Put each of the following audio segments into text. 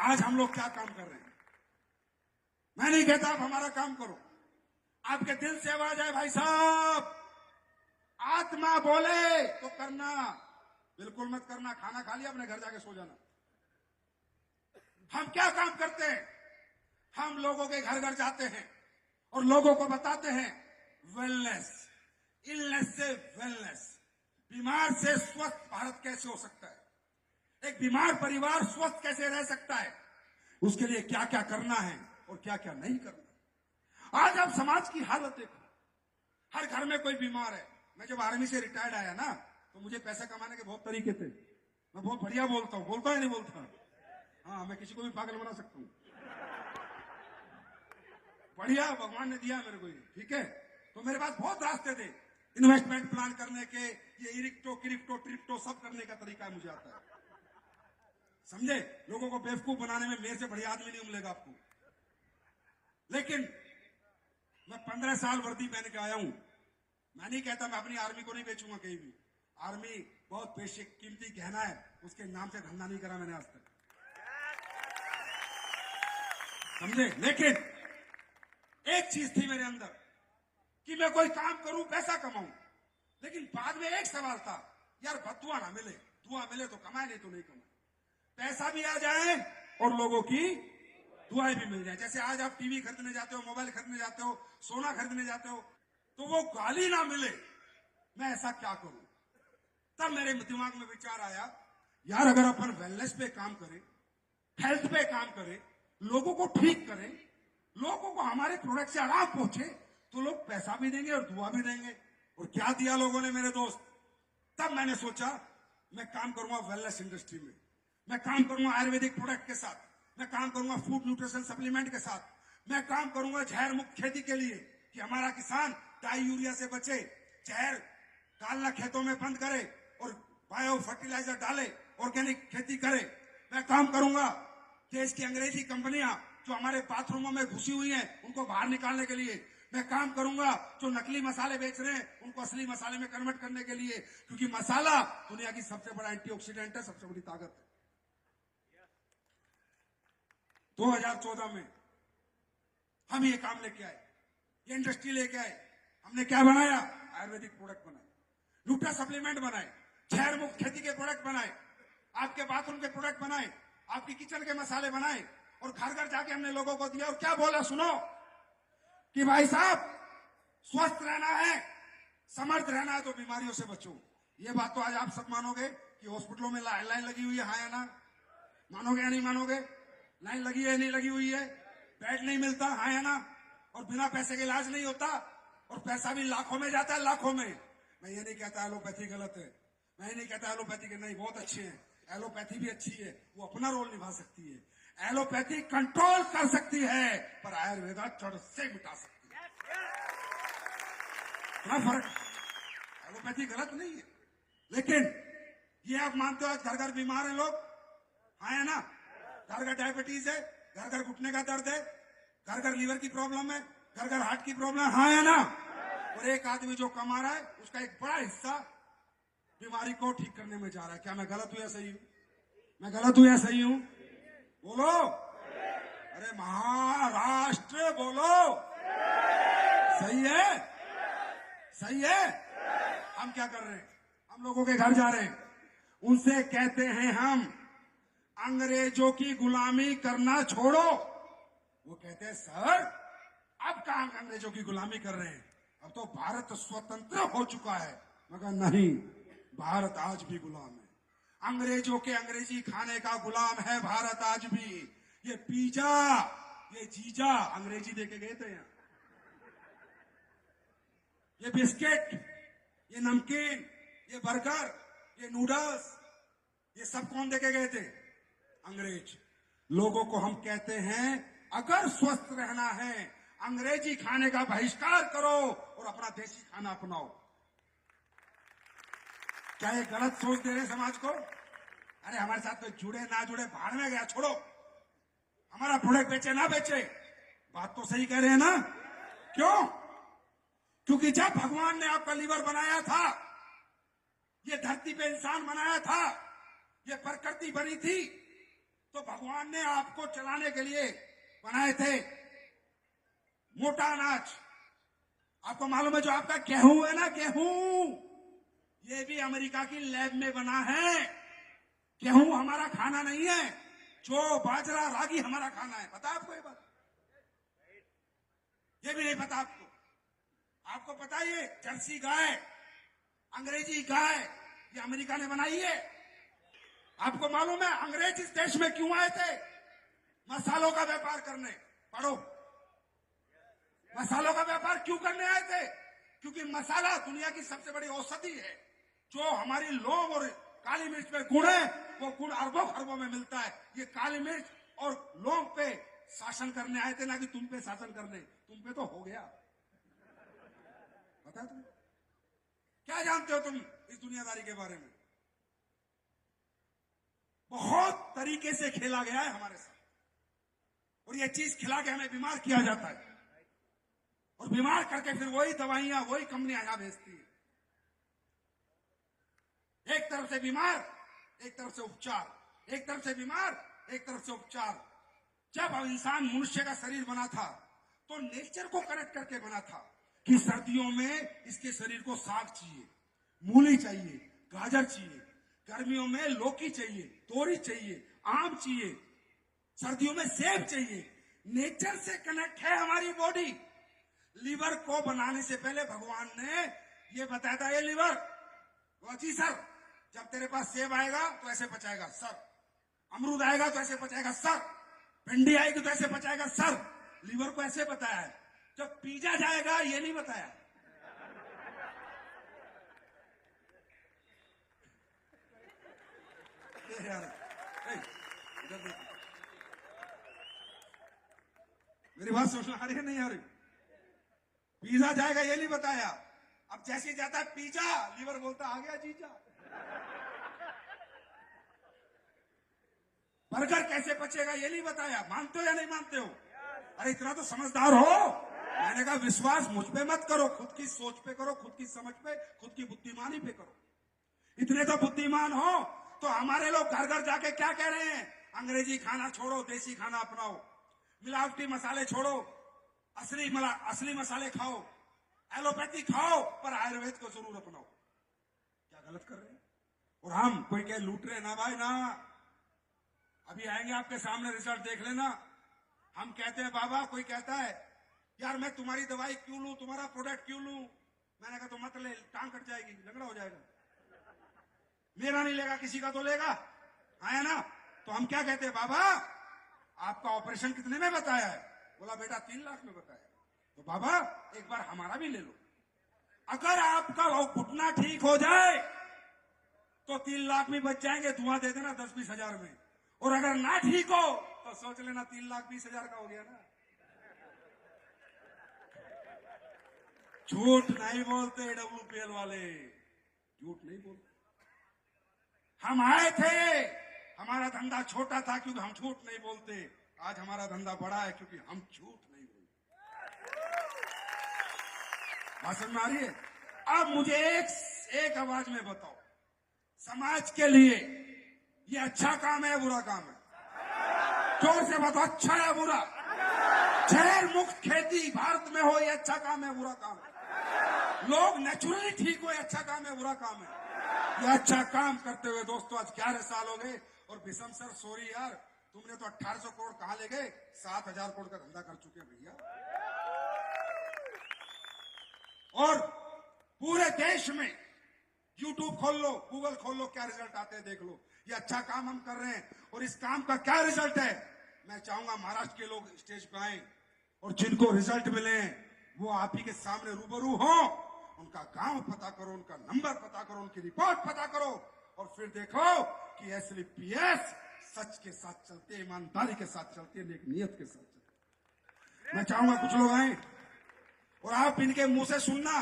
आज हम लोग क्या काम कर रहे हैं। मैं नहीं कहता आप हमारा काम करो, आपके दिल से आवाज आए भाई साहब, आत्मा बोले तो करना, बिल्कुल मत करना। खाना खा लिया, अपने घर जाके सो जाना। हम क्या काम करते हैं, हम लोगों के घर घर जाते हैं और लोगों को बताते हैं वेलनेस, इलनेस से वेलनेस, बीमार से स्वस्थ भारत कैसे हो सकता है, एक बीमार परिवार स्वस्थ कैसे रह सकता है, उसके लिए क्या क्या करना है और क्या क्या नहीं करना। आज आप समाज की हालत देखो, हर घर में कोई बीमार है। मैं जब आर्मी से रिटायर्ड आया ना, तो मुझे पैसा कमाने के बहुत तरीके थे। मैं बहुत बढ़िया बोलता हूं, बोलता है नहीं बोलता? हाँ, मैं किसी को भी पागल बना सकता हूं। बढ़िया भगवान ने दिया मेरे को, ठीक है। तो मेरे पास बहुत रास्ते थे इन्वेस्टमेंट प्लान करने के, ये इरिक्टो क्रिप्टो ट्रिप्टो सब करने का तरीका मुझे आता है, समझे। लोगों को बेवकूफ बनाने में मेरे से बढ़िया आदमी नहीं मिलेगा आपको। लेकिन मैं 15 साल वर्दी पहन के आया हूं। मैं नहीं कहता, मैं अपनी आर्मी को नहीं बेचूंगा कहीं भी। आर्मी बहुत बेसिक कीमती गहना है, उसके नाम से धंधा नहीं करा मैंने आज तक, समझे। लेकिन एक चीज थी मेरे अंदर कि मैं कोई काम करूं, पैसा कमाऊं। लेकिन बाद में एक सवाल था, यार बदुआ ना मिले, दुआ मिले तो कमाए, नहीं तो नहीं कमाए। पैसा भी आ जाए और लोगों की दुआएं भी मिल जाए। जैसे आज आप टीवी खरीदने जाते हो, मोबाइल खरीदने जाते हो, सोना खरीदने जाते हो, तो वो गाली ना मिले, मैं ऐसा क्या करूं। तब मेरे दिमाग में विचार आया, यार अगर अपन वेलनेस पे काम करें, हेल्थ पे काम करें, लोगों को ठीक करें, लोगों को हमारे प्रोडक्ट से आराम पहुंचे, तो लोग पैसा भी देंगे और दुआ भी देंगे। और क्या दिया लोगों ने मेरे दोस्त। तब मैंने सोचा मैं काम करूंगा वेलनेस इंडस्ट्री में, मैं काम करूंगा आयुर्वेदिक प्रोडक्ट के साथ, मैं काम करूंगा फूड न्यूट्रिशन सप्लीमेंट के साथ, मैं काम करूंगा जहर मुक्त खेती के लिए कि हमारा किसान डाई यूरिया से बचे, जहर डालना खेतों में बंद करे और बायो फर्टिलाइजर डाले, ऑर्गेनिक खेती करे। मैं काम करूंगा देश की अंग्रेजी कंपनियां जो हमारे बाथरूमों में घुसी हुई हैं, उनको बाहर निकालने के लिए। मैं काम करूंगा जो नकली मसाले बेच रहे हैं, उनको असली मसाले में कन्वर्ट करने के लिए, क्योंकि मसाला दुनिया की सबसे बड़ा एंटीऑक्सीडेंट है, सबसे बड़ी ताकत है। 2014 में हम ये काम लेके आए, ये इंडस्ट्री लेके आए। हमने क्या बनाया? आयुर्वेदिक प्रोडक्ट बनाए, न्यूट्रा सप्लीमेंट बनाए, जहर मुक्त खेती के प्रोडक्ट बनाए, आपके बाथरूम के प्रोडक्ट बनाए, आपकी किचन के मसाले बनाए, और घर घर जाके हमने लोगों को दिया। और क्या बोला सुनो, कि भाई साहब स्वस्थ रहना है, समर्थ रहना है, तो बीमारियों से बचो। ये बात तो आज आप सब मानोगे कि हॉस्पिटलों में लाइन लगी हुई है, हाँ या ना? मानोगे या नहीं मानोगे? लाइन लगी है, नहीं लगी हुई है? बेड नहीं मिलता, हाँ या ना? और बिना पैसे के इलाज नहीं होता, और पैसा भी लाखों में जाता है, लाखों में। मैं ये नहीं कहता एलोपैथी गलत है, मैं ये नहीं कहता एलोपैथी के नहीं, बहुत अच्छे हैं, एलोपैथी भी अच्छी है, वो अपना रोल निभा सकती है। एलोपैथी कंट्रोल कर सकती है, पर आयुर्वेदा जड़ से मिटा सकती है। क्या फर्क? एलोपैथी गलत नहीं है, लेकिन ये आप मानते हो आज घर घर बीमार है लोग, हाँ है ना? घर घर डायबिटीज है, घर घर घुटने का दर्द है, घर घर लीवर की प्रॉब्लम है, घर घर हार्ट की प्रॉब्लम है, हाँ है ना? और एक आदमी जो कमा रहा है, उसका एक बड़ा हिस्सा बीमारी को ठीक करने में जा रहा है। क्या मैं गलत हूं या सही हूं? मैं गलत हूं या सही हूं? बोलो। अरे महाराष्ट्र बोलो, सही है? सही है? हम क्या कर रहे हैं? हम लोगों के घर जा रहे हैं, उनसे कहते हैं हम अंग्रेजों की गुलामी करना छोड़ो। वो कहते हैं सर अब कहां अंग्रेजों की गुलामी कर रहे हैं, अब तो भारत स्वतंत्र हो चुका है। मगर नहीं, भारत आज भी गुलाम है, अंग्रेजों के अंग्रेजी खाने का गुलाम है भारत आज भी। ये पिज्जा, ये जीजा अंग्रेजी देके गए थे यहाँ, ये बिस्किट, ये नमकीन, ये बर्गर, ये नूडल्स, ये सब कौन देके गए थे? अंग्रेज। लोगों को हम कहते हैं अगर स्वस्थ रहना है, अंग्रेजी खाने का बहिष्कार करो और अपना देसी खाना अपनाओ। क्या ये गलत सोच दे रहे समाज को? अरे हमारे साथ तो जुड़े ना जुड़े भाड़ में गया, छोड़ो, हमारा प्रोडक्ट बेचे ना बेचे, बात तो सही कह रहे हैं ना? क्यों? क्योंकि जब भगवान ने आपका लीवर बनाया था, ये धरती पे इंसान बनाया था, ये प्रकृति बनी थी, तो भगवान ने आपको चलाने के लिए बनाए थे मोटा अनाज। आपको मालूम है जो आपका गेहूं है ना, गेहूं, ये भी अमेरिका की लैब में बना है। गेहूं हमारा खाना नहीं है, जो बाजरा रागी हमारा खाना है। पता आपको ये बात? ये भी नहीं पता आपको? आपको पता है ये जर्सी गाय, अंग्रेजी गाय, ये अमेरिका ने बनाई है। आपको मालूम है अंग्रेज इस देश में क्यों आए थे? मसालों का व्यापार करने। पढ़ो, मसालों का व्यापार क्यों करने आए थे? क्योंकि मसाला दुनिया की सबसे बड़ी औषधि है। जो हमारी लौंग और काली मिर्च में गुण है, वो गुण अरबों खरबों में मिलता है। ये काली मिर्च और लौंग पे शासन करने आए थे, ना कि तुम पे शासन करने। तुम पे तो हो गया। पता है तुम क्या जानते हो तुम इस दुनियादारी के बारे में? बहुत तरीके से खेला गया है हमारे साथ, और ये चीज खिला के हमें बीमार किया जाता है, और बीमार करके फिर वही दवाइयां, वही कंपनियां यहां भेजती है। एक तरफ से बीमार, एक तरफ से उपचार, एक तरफ से बीमार, एक तरफ से उपचार। जब इंसान मनुष्य का शरीर बना था तो नेचर को कनेक्ट करके बना था कि सर्दियों में इसके शरीर को साग चाहिए, मूली चाहिए, गाजर चाहिए, गर्मियों में लौकी चाहिए, तोरी चाहिए, आम चाहिए, सर्दियों में सेब चाहिए। नेचर से कनेक्ट है हमारी बॉडी। लीवर को बनाने से पहले भगवान ने ये बताया था, ये लीवर, जी सर, जब तेरे पास सेब आएगा तो ऐसे पचाएगा सर, अमरूद आएगा तो ऐसे पचाएगा सर, भिंडी आएगी तो ऐसे पचाएगा सर। लीवर को ऐसे बताया है। जब पीजा जाएगा ये नहीं बताया। मेरी बात सुन आ रही है नहीं आ रही? पिज्जा जाएगा ये नहीं बताया। अब जैसे जाता है पिज्जा, लीवर बोलता आ गया जीजा। बर्गर कैसे बचेगा ये नहीं बताया। मानते हो या नहीं मानते हो? अरे इतना तो समझदार हो। मैंने कहा विश्वास मुझ पे मत करो, खुद की सोच पे करो, खुद की समझ पे, खुद की बुद्धिमानी पे करो। इतने तो बुद्धिमान हो तो हमारे लोग घर घर जाके क्या कह रहे हैं? अंग्रेजी खाना छोड़ो, देसी खाना अपनाओ, मिलावटी मसाले छोड़ो, असली मसाले खाओ, एलोपैथी खाओ, पर आयुर्वेद को जरूर अपनाओ। क्या गलत कर रहे हैं? और हम कोई कह लूट रहे ना भाई ना। अभी आएंगे आपके सामने, रिजल्ट देख लेना। हम कहते हैं बाबा, कोई कहता है यार मैं तुम्हारी दवाई क्यों लूं, तुम्हारा प्रोडक्ट क्यों लूं? मैंने कहा तो मत ले, टांग कट जाएगी, लंगड़ा हो जाएगा। मेरा नहीं लेगा, किसी का तो लेगा, है ना? तो हम क्या कहते हैं, बाबा आपका ऑपरेशन कितने में बताया है? बोला बेटा 3 लाख में बताया। तो बाबा एक बार हमारा भी ले लो। अगर आपका वो घुटना ठीक हो जाए तो 3 लाख भी बच जाएंगे, धुआं दे देना 10-20 हजार में। और अगर ना ठीक हो तो सोच लेना 3,20,000 का हो गया ना। झूठ नहीं बोलते WPL वाले, झूठ नहीं बोलते। हम आए थे, हमारा धंधा छोटा था क्योंकि हम झूठ नहीं बोलते। आज हमारा धंधा बड़ा है क्योंकि हम झूठ नहीं बोलते। बात समझ में आ रही है? अब मुझे एक आवाज में बताओ, समाज के लिए ये अच्छा काम है या बुरा काम है? जोर से बताओ, अच्छा है बुरा? जहर मुक्त खेती भारत में हो, ये अच्छा काम है बुरा काम है? लोग नेचुरली ठीक हो, ये अच्छा काम है बुरा काम है? ये अच्छा काम करते हुए दोस्तों आज 11 साल हो गए। और बिशम सर सॉरी यार, तुमने तो 1800 करोड़ कहां ले गए? 7,000 करोड़ का धंधा कर चुके हैं भैया। और पूरे देश में यूट्यूब खोल लो, गूगल खोल लो, क्या रिजल्ट आते हैं देख लो। ये अच्छा काम हम कर रहे हैं और इस काम का क्या रिजल्ट है? मैं चाहूंगा महाराष्ट्र के लोग स्टेज पे आए और जिनको रिजल्ट मिले वो आप ही के सामने रूबरू हो। उनका गांव पता करो, उनका नंबर पता करो, उनकी रिपोर्ट पता करो और फिर देखो कि SLPS सच के साथ चलते हैं, ईमानदारी के साथ चलते हैं, नेक नियत के साथ चलते हैं। मैं चाहूंगा कुछ लोग आए और आप इनके मुंह से सुनना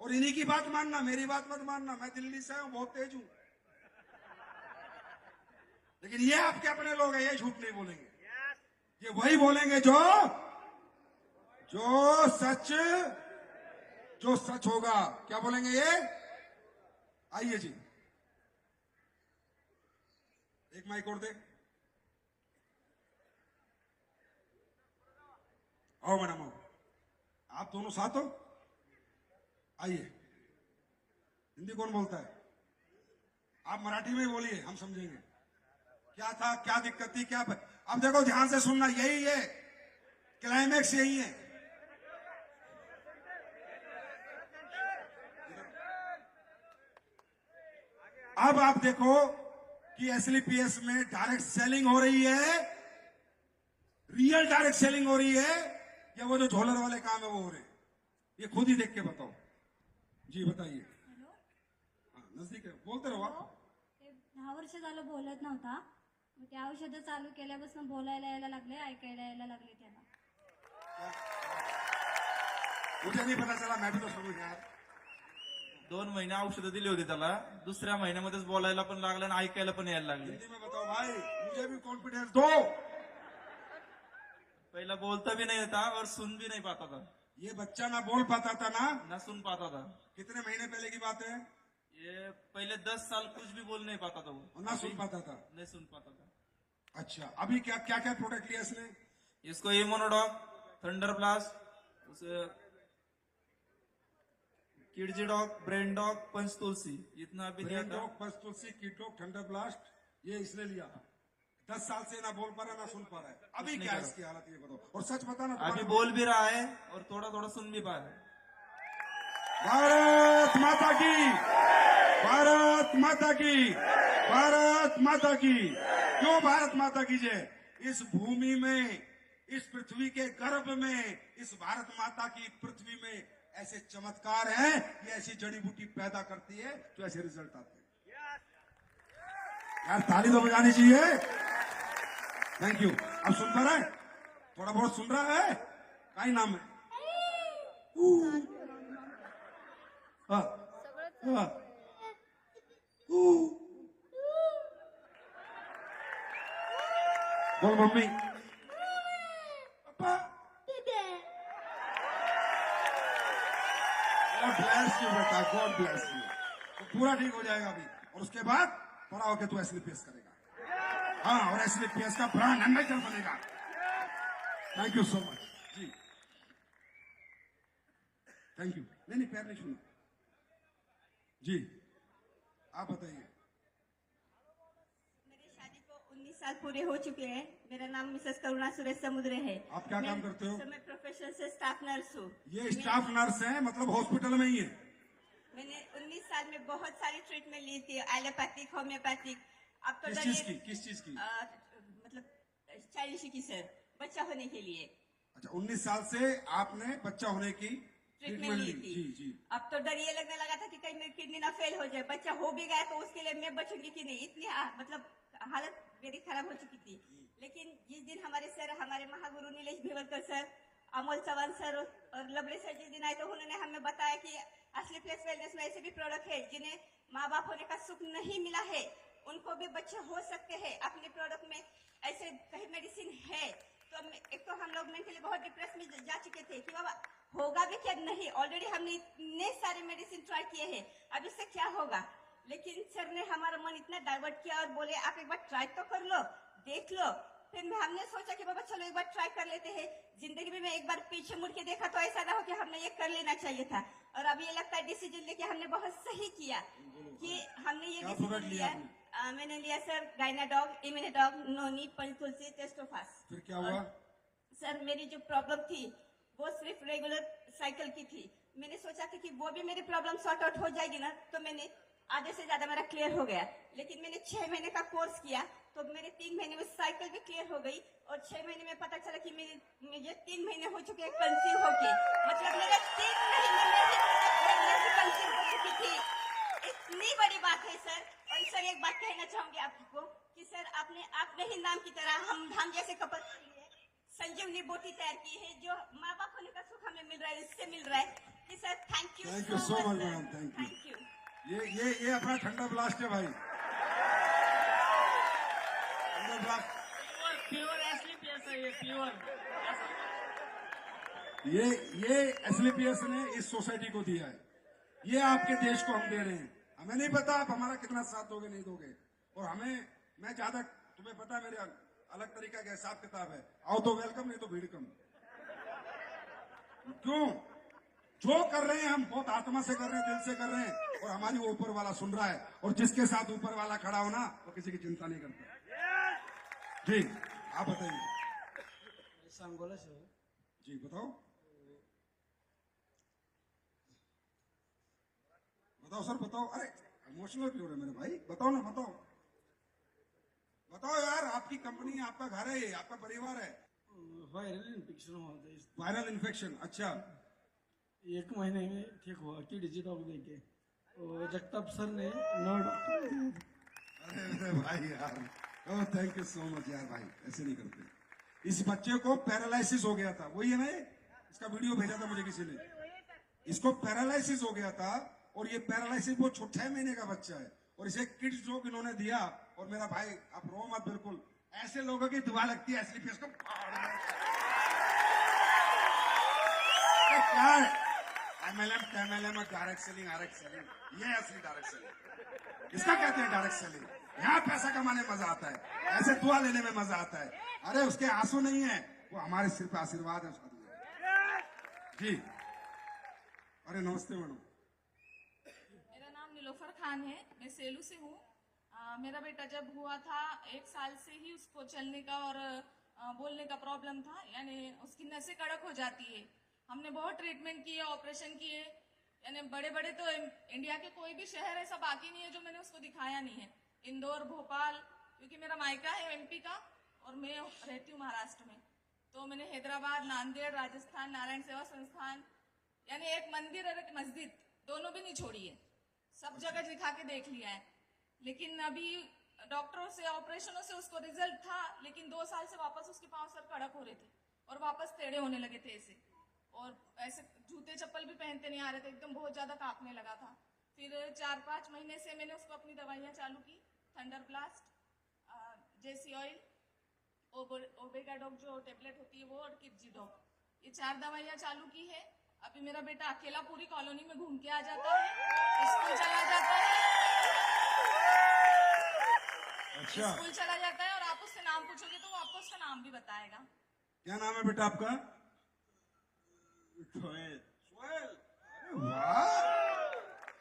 और इन्हीं की बात मानना, मेरी बात मत मानना। मैं दिल्ली से हूं, बहुत तेज हूं, लेकिन ये आपके अपने लोग हैं, ये झूठ नहीं बोलेंगे। ये वही बोलेंगे जो सच होगा। क्या बोलेंगे ये? आइए जी, एक माइक और दे। आओ मैडम आओ, आप दोनों साथ हो, आइए। हिंदी कौन बोलता है? आप मराठी में बोलिए, हम समझेंगे। क्या था, क्या दिक्कत थी, क्या अब देखो ध्यान से सुनना, यही है क्लाइमेक्स, यही है। अब आप देखो कि एसलीपीएस में डायरेक्ट सेलिंग हो रही है, रियल डायरेक्ट सेलिंग हो रही है, या वो जो झोलर वाले काम है वो हो रहे हैं? ये खुद ही देख के बताओ। जी बताइए। हॅलो. नजदीक है, बोलते रहो आप। ते 10 वर्ष झालं बोलत नव्हता. मग ते औषधं चालू केल्यापासून बोलायला यायला लागले, ऐकायला यायला लागले त्याला. मुझे नहीं पता चला, मैं भी तो समझ यार। 2 महिने औषधं दिली होती त्याला, दुसऱ्या महिन्यामध्येच बोलायला पण लागला आणि ऐकायला पण यायला लागले. हिंदी में बताओ भाई, मुझे भी कॉन्फिडेंस दो। पहिला बोलता भी नहीं था और सुन भी नहीं पाता था, ये बच्चा ना बोल पाता था ना सुन पाता था. कितने महीने पहले की बात है? ये पहले 10 साल कुछ भी बोल नहीं पाता था वो, और ना सुन पाता था। नहीं सुन पाता था. अच्छा, अभी क्या क्या क्या प्रोडक्ट लिया इसने? इसको इम्यूनोडॉग, थंडर ब्लास्ट, उसे किडजी डॉग, ब्रेन डॉग, पंच तुलसी, इतना अभी दिया ब्रेन था. डॉग, बस तुलसी, किड डॉग, थंडर ब्लास्ट, ये इसने लिया। 10 साल से ना बोल पा रहा, ना सुन पा रहा है। अभी नहीं क्या है कर रहा। इसकी हालत, ये बताओ, और सच बताना। अभी बोल भी रहा है और थोड़ा थोड़ा सुन भी पा रहा है. भारत माता की, भारत माता की, भारत माता की। क्यों भारत माता की जय? इस भूमि में, इस पृथ्वी के गर्भ में, इस भारत माता की पृथ्वी में ऐसे चमत्कार हैं, ये ऐसी जड़ी बूटी पैदा करती है तो ऐसे रिजल्ट आते हैं। यार ताली तो बजानी चाहिए। Thank you. अब सुन पा रहा है? थोड़ा बहुत सुन रहा है? क्या ही नाम है? हाँ, हाँ, बोल मम्मी। पापा। गॉड ब्लेस यू बेटा, गॉड ब्लेस यू। तो पूरा ठीक हो जाएगा अभी, और उसके बाद बड़ा होकर तू एसलीपीएस करेगा। हाँ, और एसलीपीएस का ब्रांड एम्बेसडर बनेगा। थैंक यू सो मच जी, थैंक यू। नहीं पैर नहीं छूना जी। आप बताइए। मेरी शादी को 19 साल पूरे हो चुके हैं। मेरा नाम मिसेस करुणा सुरेश समुद्र है। आप क्या काम करते हो? मैं प्रोफेशन से स्टाफ नर्स हूँ। ये स्टाफ नर्स है, मतलब हॉस्पिटल में ही है। मैंने 19 साल में बहुत सारी ट्रीटमेंट ली थी, एलोपैथिक, होम्योपैथिक। अब तो किस चीज की, किस चीज की? मतलब चाइल्ड की सर, बच्चा होने के लिए अच्छा, 19 साल से आपने बच्चा होने की ट्रीटमेंट ली थी। जी जी। अब तो डर ये लगने लगा था कि कहीं मेरी किडनी ना फेल हो जाए। बच्चा हो भी गया तो उसके लिए मैं बचूंगी कि नहीं, इतनी मतलब हालत मेरी खराब हो चुकी थी। लेकिन जिस दिन हमारे सर, हमारे महागुरु नीलेश भिवलकर सर, अमोल चौहान सर और लबड़े सर जिस दिन आए तो उन्होंने हमें बताया कि एसलीपीएस वेलनेस में ऐसे भी प्रोडक्ट है जिन्हें माँ बाप होने का सुख नहीं मिला है, उनको भी बच्चे हो सकते हैं। अपने प्रोडक्ट में ऐसे कई मेडिसिन है। तो एक तो हम लोग मेंटली बहुत डिप्रेस में जा चुके थे कि बाबा होगा भी क्या नहीं। ऑलरेडी हमने इतने सारे मेडिसिन ट्राई किए हैं, अब इससे क्या होगा। लेकिन सर ने हमारा मन इतना डाइवर्ट किया और बोले आप एक बार ट्राई तो कर लो, देख लो। फिर हमने सोचा कि बाबा चलो एक बार ट्राई कर लेते हैं। जिंदगी में मैं एक बार पीछे मुड़ के देखा तो ऐसा ना हो कि हमने ये कर लेना चाहिए था। और अब ये लगता है डिसीजन लेके हमने बहुत सही किया कि हमने ये डिसीजन लिया। मैंने लिया सर गायनाडॉग, इम्यूनोडॉग, नोनी, पंच तुलसी, टेस्टोफास। फिर क्या हुआ? सर मेरी जो प्रॉब्लम थी वो सिर्फ रेगुलर साइकिल की थी। मैंने सोचा था कि वो भी मेरी प्रॉब्लम सॉर्ट आउट हो जाएगी ना, तो मैंने आधे से ज्यादा मेरा क्लियर हो गया। लेकिन मैंने 6 महीने का कोर्स किया तो मेरे 3 महीने में साइकिल भी क्लियर हो गई और 6 महीने में पता चला कि मुझे 3 महीने हो चुके कंसीव होके। मतलब मेरे 3 महीने में कंसीव हो चुकी थी। इतनी बड़ी बात है सर। और सर एक बात कहना चाहूंगी आपको कि सर आपने अपने ही नाम की तरह हम जैसे कपल के लिए संजीवनी बोटी तैयार की है, जो माँ बाप होने का सुख हमें मिल रहा है, इससे मिल रहा है कि sir thank you so much madam, thank you. ये अपना ठंडा ब्लास्ट है भाई, ठंडा ब्लास्ट। प्योर एसलीपीएस है ये, प्योर। ये एसलीपीएस ने इस सोसाइटी को दिया है, ये आपके देश को हम दे रहे हैं। हमें नहीं पता आप हमारा कितना साथ दोगे नहीं दोगे, और मैं ज्यादा, तुम्हें पता है मेरे अलग तरीका का हिसाब किताब है। आओ तो वेलकम, नहीं तो भीड़ कम। क्यों? जो कर रहे हैं हम बहुत आत्मा से कर रहे हैं, दिल से कर रहे हैं, और हमारी वो ऊपर वाला सुन रहा है, और जिसके साथ ऊपर वाला खड़ा हो ना, वो किसी की चिंता नहीं करता। जी आप बताइए। सांगोला से हो. जी बताओ बताओ सर बताओ। अरे इमोशनल क्यों हो रहे मेरे भाई, बताओ ना, बताओ बताओ यार। आपकी कंपनी है, आपका घर है, ये आपका परिवार है। व्हायरल इन्फेक्शन हुआ था इस वायरल इन्फेक्शन, अच्छा। 1 महीने में ठीक हुआ कि डिजिटॉक देके. और जगताप सर ने 9 डॉक्टर दिए. अरे मेरे भाई यार, oh thank you so much यार भाई, ऐसे नहीं करते। इस बच्चे को पैरालिसिस हो गया था, वही है ना ये? इसका वीडियो भेजा था मुझे किसी ने। इसको पैरालिसिस हो गया था, और ये पैरालिसिस वो 6 महीने का बच्चा है, और इसे किड्स जोक इन्होंने दिया। और मेरा भाई आप रो मत, बिल्कुल ऐसे लोगों की दुआ लगती है एसलीपीएस को। क्या है MLM TMLM डायरेक्ट सेलिंग, ये असली डायरेक्ट सेलिंग, इसका कहते हैं डायरेक्ट सेलिंग। यहाँ पैसा कमाने में मजा आता है, ऐसे दुआ लेने में मजा आता है। अरे उसके आंसू नहीं है, वो हमारे सिर पे आशीर्वाद है उसका दुआ। जी अरे नमस्ते मैडम। मेरा नाम नीलोफर खान है, मैं सेलू से हूँ। मेरा बेटा जब हुआ था 1 साल से ही उसको चलने का और बोलने का प्रॉब्लम था, यानी उसकी नसें कड़क हो जाती है। हमने बहुत ट्रीटमेंट किए, ऑपरेशन किए, यानी बड़े बड़े तो इंडिया के कोई भी शहर ऐसा बाकी नहीं है जो मैंने उसको दिखाया नहीं है। इंदौर, भोपाल, क्योंकि मेरा मायका है MP का और मैं रहती हूँ महाराष्ट्र में, तो मैंने हैदराबाद, नांदेड़, राजस्थान, नारायण सेवा संस्थान, यानी एक मंदिर और एक मस्जिद, दोनों भी नहीं छोड़ी है, सब जगह दिखा के देख लिया है। लेकिन अभी डॉक्टरों से, ऑपरेशनों से उसको रिजल्ट था, लेकिन 2 साल से वापस उसके पांव सर कड़क हो रहे थे और वापस टेढ़े होने लगे थे ऐसे, और ऐसे जूते चप्पल भी पहनते नहीं आ रहे थे, एकदम बहुत ज्यादा कांपने लगा था। फिर 4-5 महीने से मैंने उसको अपनी दवाइयाँ चालू की, थंडर ब्लास्ट, जेसी ऑयल, ओबेगाडॉक जो टेबलेट होती है वो, और किपजीडॉक, ये 4 दवाइयाँ चालू की है। अभी मेरा बेटा अकेला पूरी कॉलोनी में घूम के आ जाता है, स्कूल चला जाता है, अच्छा स्कूल चला जाता है, और आप उससे नाम पूछोगे तो वो आपको उसका नाम भी बताएगा। क्या नाम है बेटा आपका? सोहेल। अरे वाह,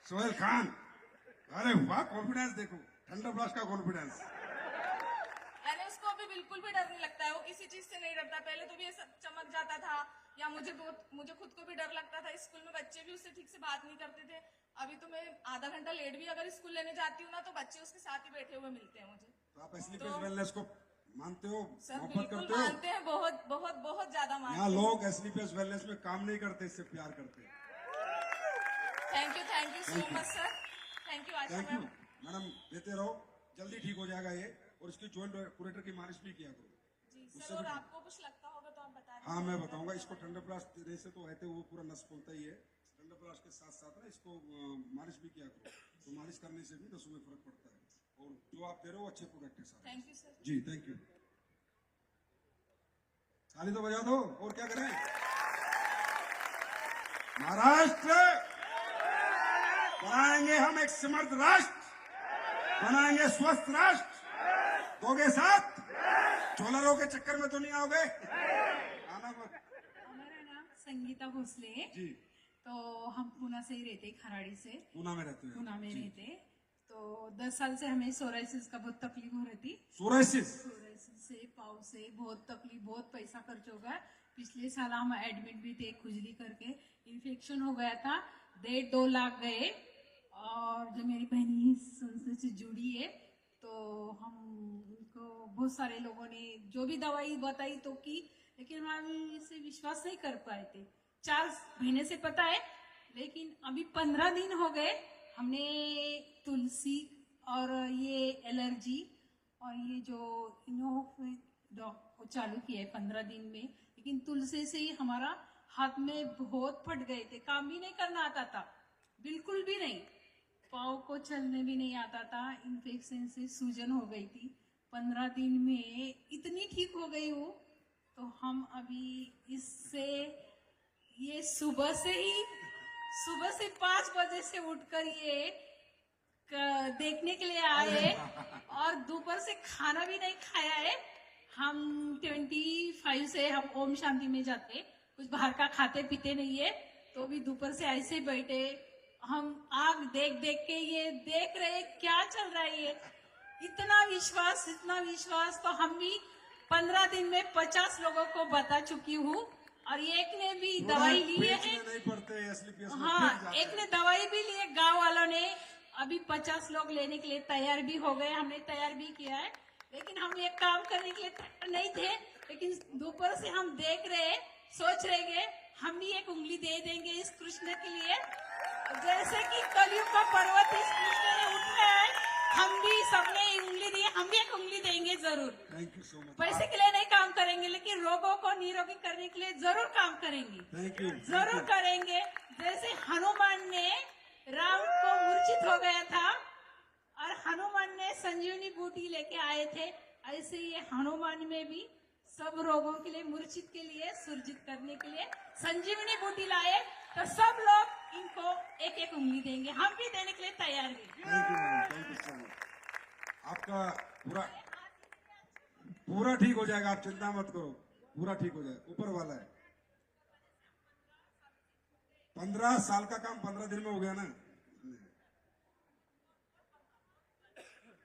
सोहेल खान, अरे वाह, कॉन्फिडेंस देखो, थंडर ब्लास्ट का कॉन्फिडेंस। यानी उसको अभी बिल्कुल भी डर नहीं लगता है, वो किसी चीज से नहीं डरता। पहले तो भी ये सब चमक जाता था, या मुझे खुद को भी डर लगता था। स्कूल में बच्चे भी उससे ठीक से बात नहीं करते थे। अभी तो मैं आधा घंटा लेट भी अगर स्कूल लेने जाती हूँ ना, तो बच्चे उसके साथ ही बैठे हुए मिलते हैं मुझे। तो आप एसलीपीएस वेलनेस को मानते हो, सर मोहब्बत बिल्कुल करते हो? मानते हैं, बहुत बहुत बहुत ज्यादा मानते यहाँ हैं। लोग एसलीपीएस वेलनेस में काम नहीं करते, इससे प्यार करते हैं। Thank you so much sir, thank you Asha thank you ma'am. Madam, देते रहो, जल्दी ठीक हो जाएगा ये। और इसकी जॉइंट कुरेटर की मालिश भी किया करो। जी सर, और आपको कुछ लगता होगा तो आप बता दीजिए। हाँ मैं बताऊंगा। इसको ठंडर ब्लास्ट देने से तो रहते वो पूरा नस खोलता ही है। ठंडर ब्लास्ट के साथ साथ ना इसको मालिश भी किया करो, तो मालिश करने से भी नसों में फर्क पड़ता है। और जो आप दे रहे हो अच्छे प्रोडक्ट है सारे। Thank you sir. जी थैंक यू। ताली तो बजा दो, और क्या करें। महाराष्ट्र बनाएंगे हम एक समर्थ राष्ट्र, बनाएंगे स्वस्थ राष्ट्र। दोगे साथ? चोलरों के चक्कर में तो नहीं आओगे? आना मत। हमारा नाम संगीता भोसले है। जी तो हम पूना से ही रहते, खराड़ी से पूना में रहते हैं। पूना में जी। रहते। तो 10 साल से हमें सोराइसिस का बहुत तकलीफ हो रही थी। सोराइसिस? सोराइसिस से, पाव से बहुत तकलीफ, बहुत पैसा खर्च हो गया। पिछले साल हम एडमिट भी थे, खुजली करके इन्फेक्शन हो गया था, 1.5-2 लाख गए। और जो मेरी बहनी संस्था से जुड़ी है, तो हम उनको बहुत सारे लोगों ने जो भी दवाई बताई तो की, लेकिन हम इसे विश्वास नहीं कर पाए थे। 4 महीने से पता है, लेकिन अभी 15 दिन हो गए। हमने तुलसी और ये एलर्जी और ये जो इनो चालू किया है 15 दिन में, लेकिन तुलसी से ही हमारा हाथ में बहुत फट गए थे, काम भी नहीं करना आता था, बिल्कुल भी नहीं, पाँव को चलने भी नहीं आता था, इन्फेक्शन से सूजन हो गई थी। 15 दिन में इतनी ठीक हो गई हूँ। तो हम अभी इससे ये सुबह से 5 बजे से उठकर ये देखने के लिए आए, और दोपहर से खाना भी नहीं खाया है। हम 25 से हम ओम शांति में जाते, कुछ बाहर का खाते पीते नहीं है, तो भी दोपहर से ऐसे ही बैठे हम आग देख देख के ये देख रहे क्या चल रहा है ये। इतना विश्वास तो हम भी 15 दिन में 50 लोगों को बता चुकी हूँ, और एक ने भी दवाई ली है। बेचने नहीं पड़ते एसलीपीएस में, हाँ, बिक जाते एक हैं। ने दवाई भी ली है, गांव वालों ने अभी 50 लोग लेने के लिए तैयार भी हो गए, हमने तैयार भी किया है। लेकिन हम एक काम करने के लिए तैयार नहीं थे, लेकिन दोपहर से हम देख रहे, सोच रहे कि हम भी एक उंगली दे देंगे इस कृष्ण के लिए। जैसे कि कलयुग का पर्वत इस कृष्ण ने उठाया है, हम भी सबने उंगली दी, हम भी एक उंगली देंगे जरूर। Thank you so much. पैसे के लिए नहीं काम करेंगे, लेकिन रोगों को निरोगी करने के लिए जरूर काम करेंगे, थैंक यू। जरूर करेंगे। जैसे हनुमान ने रावण को मूर्छित हो गया था और हनुमान ने संजीवनी बूटी लेके आए थे, ऐसे ये हनुमान में भी सब रोगों के लिए, मूर्छित के लिए, सुरजित करने के लिए संजीवनी बूटी लाए, तो सब लोग इनको एक एक उंगली देंगे, हम भी देने के लिए तैयार हैं। Thank you madam, thank you so much. आपका पूरा ठीक हो जाएगा, आप चिंता मत करो, पूरा ठीक हो जाएगा, ऊपर वाला है। 15 साल का काम 15 दिन में हो गया ना।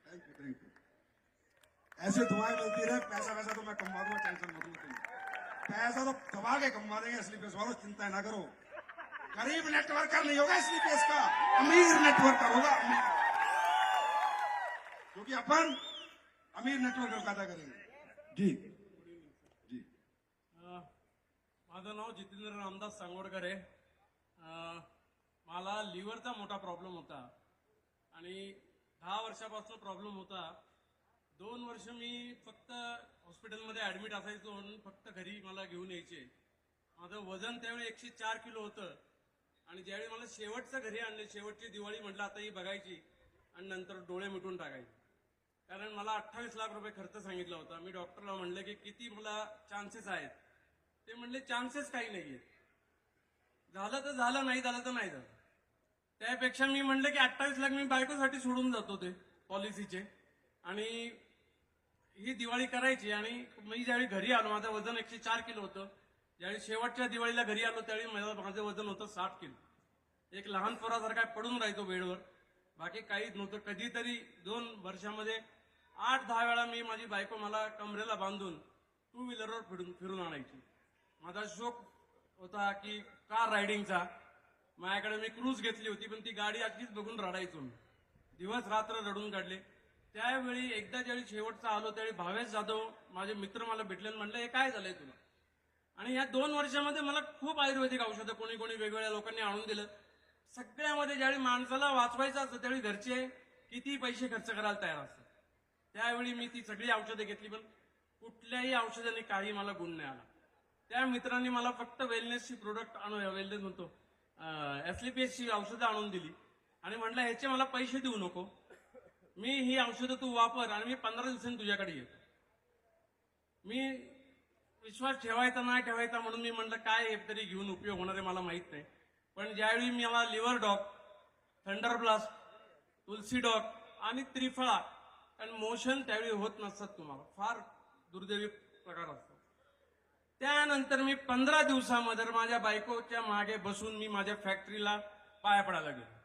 Thank you. ऐसे दुआएं मिलती रहे, पैसा वैसा तो मैं कमा दूंगा, टेंशन मत लो तुम। पैसा तो दबा के कमा देंगे एसलीपीएस वालों, चिंता ना करो। गरीब नेटवर्कर नहीं होगा एसलीपीएस का, अमीर नेटवर्कर होगा, क्योंकि अपन अमीर नेटवर्कर पैदा करेंगे। जी जी। माझं नाव जितेंद्र रामदास सांगोडकर आहे. मला लिव्हरचा मोठा प्रॉब्लेम होता आणि 10 वर्षापासून प्रॉब्लेम होता. 2 वर्ष मी फक्त हॉस्पिटलमध्ये ऍडमिट असायचो म्हणून फक्त घरी मला घेऊन यायचे. माझं वजन त्यावेळी 104 किलो होतं आणि ज्यावेळी मला शेवटचं घरी आणले, शेवटची दिवाळी म्हटलं आता ही बघायची आणि नंतर डोळे मिटून टाकायचे. कारण मला 28 लाख रुपये खर्च सांगितला होता. मी डॉक्टरला म्हणले की किती मला चान्सेस आहेत. ते म्हणले चान्सेस काही नाहीये, झालं तर झालं, नाही झालं तर नाही झालं. त्यापेक्षा मी म्हणलं की 28 लाख मी बायकोसाठी सोडून जातो ते पॉलिसीचे, आणि ही दिवाळी करायची. आणि मी ज्यावेळी घरी आलो, माझं वजन 104 किलो होतं. ज्यावेळी शेवटच्या दिवाळीला घरी आलो त्यावेळी माझं वजन होतं 60 किलो. एक लहान पोरासारखा पडून राहायचो बेडवर, बाकी काहीच नव्हतं. कधीतरी 2 वर्षामध्ये 8-10 वेळा मी माझी बायको मला कमरेला बांधून 2 व्हीलरवर फिरून आणायची. माझा शौक होता की कार रायडिंगचा. माझ्याकडे मी क्रूज घेतली होती, पण ती गाडी अगदीच बघून रडायचो मी, दिवस रात्र रडून काढले. त्यावेळी एकदा ज्यावेळी शेवटचा आलो त्यावेळी भावेश जाधव माझे मित्र मला भेटले आणि म्हणलं हे काय झालंय तुला. आणि या 2 वर्षामध्ये मला खूप आयुर्वेदिक औषधं कोणी वेगवेगळ्या लोकांनी आणून दिलं. सगळ्यामध्ये ज्यावेळी माणसाला वाचवायचं असतं त्यावेळी घरचे किती पैसे खर्च करायला तयार असतात. त्यावेळी मी ती सगळी औषधं घेतली, पण कुठल्याही औषधाने काही मला गुण नाही आला. त्या मित्रांनी मला फक्त वेलनेसची प्रोडक्ट वेलनेस म्हणतो एसलीपीएसची औषधं आणून दिली आणि म्हटलं ह्याचे मला पैसे देऊ नको, मी ही औषधं तू वापर आणि मी 15 दिवसांनी तुझ्याकडे येतो. मी विश्वास ठेवायचा नाही ठेवायचा म्हणून मी म्हटलं काय तरी घेऊन उपयोग होणार आहे मला माहित नाही. पण ज्यावेळी मला लिव्हर डॉग, थंडर ब्लास्ट, तुलसी डॉग आणि त्रिफळा आणि मोशन त्यावेळी होत नसतात, तुम्हाला फार दुर्दैवी प्रकार असतो. त्यानंतर मी 15 दिवसामध्ये माझ्या बायकोच्या मागे बसून मी माझ्या फॅक्टरीला पाया पडायला गेलो.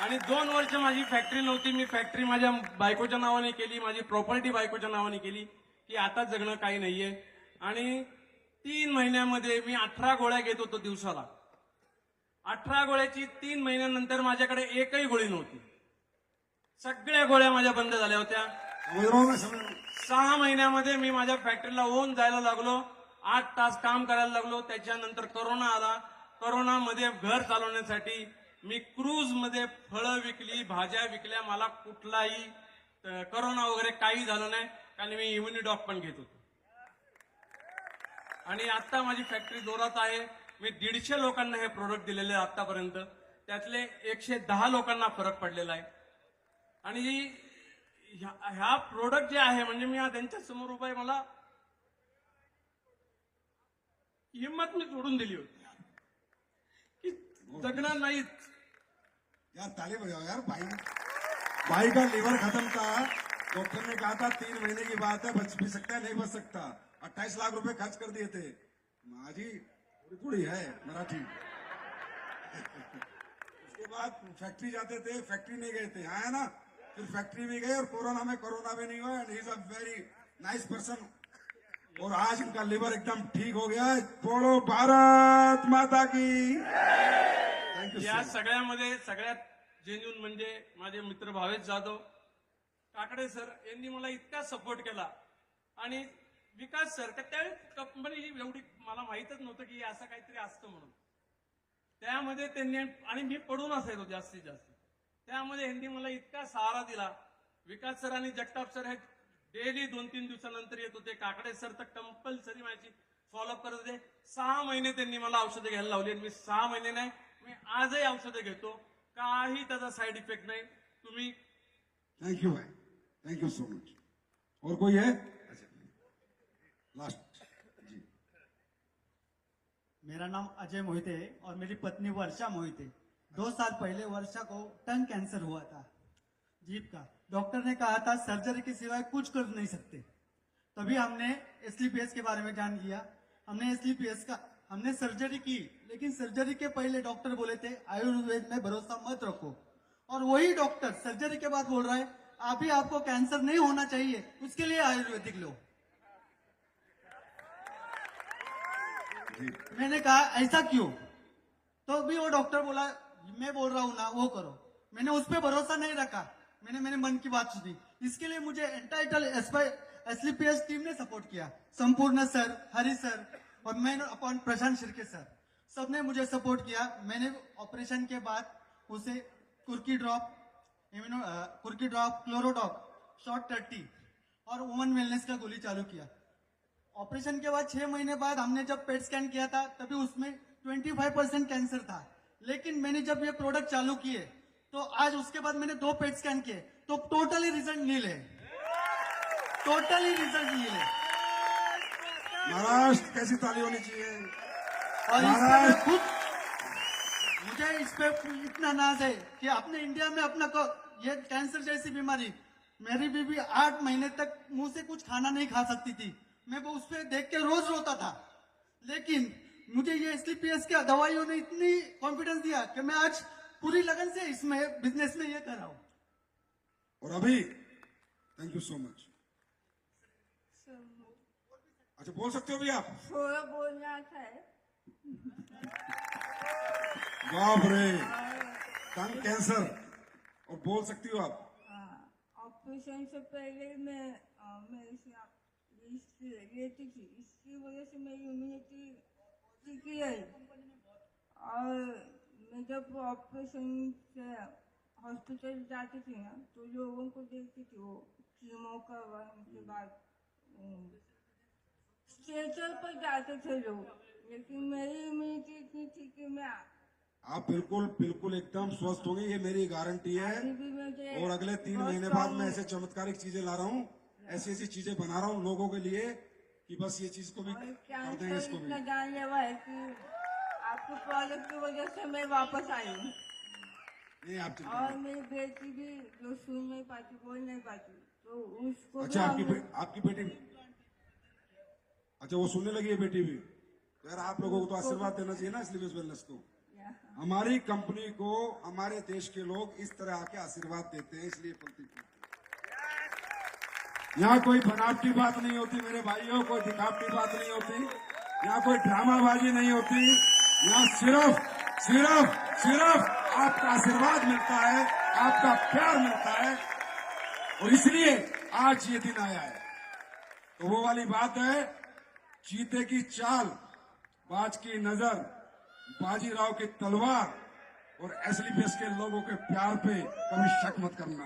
आणि 2 वर्ष माझी फॅक्टरी नव्हती. मी फॅक्टरी माझ्या बायकोच्या नावाने केली, माझी प्रॉपर्टी बायकोच्या नावाने केली की आता जगणं काही नाहीये. आणि 3 महिन्यामध्ये मी 18 गोळ्या घेत होतो दिवसाला. 18 गोळ्याची 3 महिन्यानंतर माझ्याकडे एकही गोळी नव्हती. सगळ्या गोळ्या माझ्या बंद झाल्या होत्या. 6 महिन्यामध्ये मी माझ्या फॅक्टरीला ओन जायला लागलो, 8 तास काम करायला लागलो. त्याच्यानंतर कोरोना आला. कोरोनामध्ये घर चालवण्यासाठी मी क्रूज मध्ये फळं विकली, भाज्या विकल्या. मला कुठलाही कोरोना वगैरे काही झालं नाही, कारण मी इम्युनिडॉक पण घेत होतो. आणि आता माझी फॅक्टरी जोरात आहे. मी 150 लोकांना हे प्रोडक्ट दिलेले आतापर्यंत, त्यातले 110 लोकांना फरक पडलेला आहे. आणि ह्या प्रोडक्ट जे आहे म्हणजे मी त्यांच्या समोर उभा आहे, मला हिंमत मी सोडून दिली होती की जगणार नाहीत. यार ताली बजाओ यार। भाई का लीवर खत्म था, डॉक्टर ने कहा था 3 महीने की बात है, बच भी सकता है नहीं बच सकता। 28 लाख रुपए खर्च कर दिए थे। माझी थोड़ी थोड़ी है मराठी। उसके बाद फैक्ट्री जाते थे, फैक्ट्री नहीं गए थे, हाँ है ना, फिर फैक्ट्री भी गए और कोरोना में कोरोना भी नहीं हुआ। And he is a very nice person. और आज इनका लिवर एकदम ठीक हो गया है। बोलो भारत माता की। Thank you. या सगळ्यामध्ये सगळ्यात जेन्युन म्हणजे माझे मित्र भावेश जाधव काकडे सर यांनी मला इतका सपोर्ट केला आणि विकास सर त्या कंपनी एवढी मला माहितच नव्हतं की असं काहीतरी असतं म्हणून। त्यामध्ये त्यांनी आणि मी पडून असायचो जास्तीत जास्त, त्यामध्ये यांनी मला इतका सहारा दिला। विकास सर आणि जगताप सर हे डेली 2-3 दिवसानंतर येत होते। काकडे सर तर कंपल्सरी माझी फॉलोअप करत होते। 6 महिने त्यांनी मला औषधं घ्यायला लावली आणि मी 6 महिने नाही, मी आजही औषधं घेतो, काही त्याचा साइड इफेक्ट नाही। तुम्ही थैंक यू भाई, थैंक यू सो मच। और कोई है? अच्छा लास्ट जी। मेरा नाम अजय मोहिते है और मेरी पत्नी वर्षा मोहिते। 2 साल पहले वर्षा को टंग कैंसर हुआ था, जीभ का। डॉक्टर ने कहा था सर्जरी के सिवाय कुछ कर नहीं सकते। तभी हमने एसलीपीएस के बारे में जान लिया। हमने सर्जरी की, लेकिन सर्जरी के पहले डॉक्टर बोले थे आयुर्वेद में भरोसा मत रखो, और वही डॉक्टर सर्जरी के बाद बोल रहा है अभी आपको कैंसर नहीं होना चाहिए, उसके लिए आयुर्वेदिक लो। मैंने कहा ऐसा क्यों? तो भी वो डॉक्टर बोला मैं बोल रहा हूं ना वो करो। मैंने उस पर भरोसा नहीं रखा, मैंने मेरे मन की बात सुनी। इसके लिए मुझे एंटाइटल एसलीपीएस टीम ने सपोर्ट किया। संपूर्ण सर, हरि सर और मैं अपॉन प्रशांत शिर्के सर, सबने मुझे सपोर्ट किया। मैंने ऑपरेशन के बाद उसे कुर्की ड्रॉप, क्लोरोडॉक, शॉर्ट 30 और वुमन वेलनेस का गोली चालू किया। ऑपरेशन के बाद 6 महीने बाद हमने जब पेट स्कैन किया था तभी उसमें 25% कैंसर था। लेकिन मैंने जब ये प्रोडक्ट चालू किए तो आज उसके बाद मैंने 2 पेट स्कैन किए तो टोटली रिजल्ट नील है, टोटली रिजल्ट नील है। महाराष्ट्र कैसी ताली होनी चाहिए। और इससे मैं खुद, मुझे इस पे इतना नाज है कि अपने इंडिया में ये कैंसर जैसी बीमारी, मेरी बीवी 8 महीने तक मुंह से कुछ खाना नहीं खा सकती थी। मैं वो उस पर देख के रोज रोता था, लेकिन मुझे ये एसलीपीएस के दवाइयों ने इतनी कॉन्फिडेंस दिया कि मैं आज पूरी लगन से इसमें बिजनेस में ये कर रहा हूं। और अभी थैंक यू सो मच। अच्छा बोल सकते हो भी आप? थोड़ा बोलना था। बाप रे, टंग कैंसर, और बोल सकती हो आप? ऑपरेशन से पहले मैं लेती थी, इसकी वजह से मेरी इम्यूनिटी ठीक रही। और मैं जब ऑपरेशन से हॉस्पिटल जाती थी ना तो लोगों को देखती थी वो कीमो करवाने के बाद स्ट्रेचर पर जाते थे लोग, लेकिन मेरी इम्यूनिटी इतनी थी कि मैं आप बिल्कुल बिल्कुल एकदम स्वस्थ होंगे, ये मेरी गारंटी है। और अगले 3 महीने बाद मैं ऐसे चमत्कारिक चीजें ला रहा हूँ, ऐसी ऐसी चीजें बना रहा हूँ लोगों के लिए कि बस ये चीज को भी कर देंगे, इसको भी। जानलेवा है कि आपके प्रोजेक्ट की वजह से मैं वापस आई हूँ। नहीं आप और मेरी बेटी भी जो सुन नहीं पाती, बोल नहीं पाती, तो उसको अच्छा आपकी बेटी भी, अच्छा वो सुनने लगी है बेटी भी, तो यार आप लोगों को तो आशीर्वाद देना चाहिए ना एसलीपीएस वेलनेस को। हमारी कंपनी को हमारे देश के लोग इस तरह आके आशीर्वाद देते हैं, इसलिए फलती फूलती। यहाँ कोई बनावटी बात नहीं होती मेरे भाइयों, कोई दिखावटी बात नहीं होती, यहाँ कोई ड्रामाबाजी नहीं होती। यहाँ सिर्फ सिर्फ सिर्फ आपका आशीर्वाद मिलता है, आपका प्यार मिलता है, और इसलिए आज ये दिन आया है। तो वो वाली बात है, चीते की चाल, बाज की नजर, बाजीराव की तलवार और एसलीपीएस के लोगों के प्यार पे कभी शक मत करना।